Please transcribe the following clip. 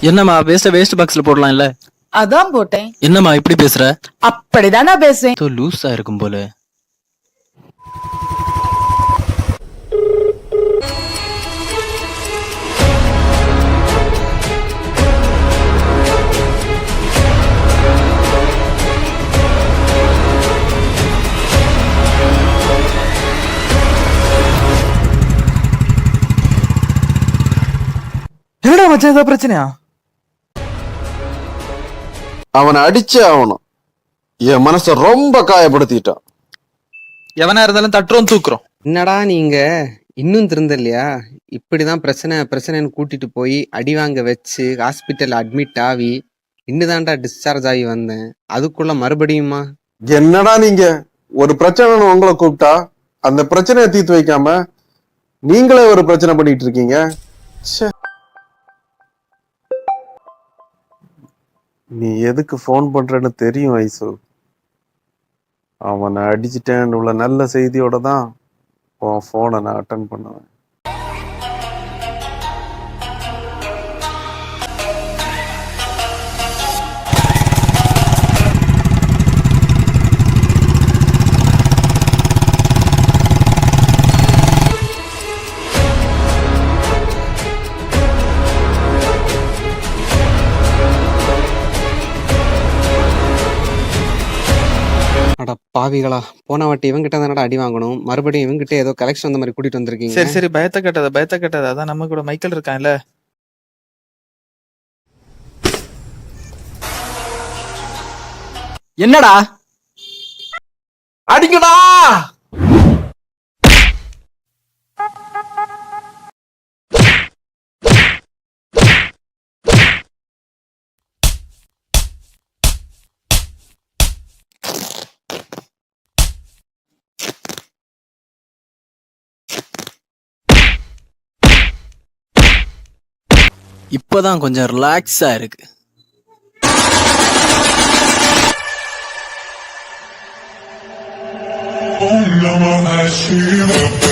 என்னம்மா வேஸ்ட் பாக்ஸ்ல போடலாம் இல்ல? அதான் போட்டேன். என்னம்மா இப்படி பேசுற? அப்படிதான் நான் பேசுவேன். லூஸா இருக்கும் போல. என்னடா மச்சான் ஏதாவது பிரச்சனையா? அவனை அடிச்சே ஆகணும். என் மனச ரொம்ப காயப்படுத்திட்டான். எவனா இருந்தாலும் தட்டுறோம் தூக்குறோம். என்னடா நீங்க இன்னும் திருந்தலையா? இப்படிதான் பிரச்சனைன்னு கூட்டிட்டு போய் அடி வாங்க வச்சு ஹாஸ்பிட்டல் அட்மிட் ஆகி இன்னுதான்டா டிஸ்சார்ஜ் ஆகி வந்தேன். அதுக்குள்ள மறுபடியுமா? என்னடா நீங்க ஒரு பிரச்சனைன்னு உங்களை கூப்பிட்டா அந்த பிரச்சனையை தீர்த்து வைக்காம நீங்களே ஒரு பிரச்சனை பண்ணிட்டு இருக்கீங்க. ச்சே. நீ எதுக்கு போன் பண்றன்னு தெரியும் ஐசு. அவனை அடிச்சிட்டேன்னு உள்ள நல்ல செய்தியோட தான் உன் போனை நான் அட்டன் பண்ணுவேன். அட பாவிகளா, போன வாட்டி இவங்கிட்ட தானடா அடி வாங்கணும், மறுபடியும் இவங்கிட்ட ஏதோ கலெக்ஷன் அந்த மாதிரி கூட்டிட்டு வந்திருக்கீங்க. சரி சரி, பயத்தை கட்டாத. அதான் நம்ம கூட மைக்கேல் இருக்கான்ல. என்னடா அடிக்கடா. இப்பதான் கொஞ்சம் ரிலாக்ஸா இருக்கு. Om Namah Shivaya.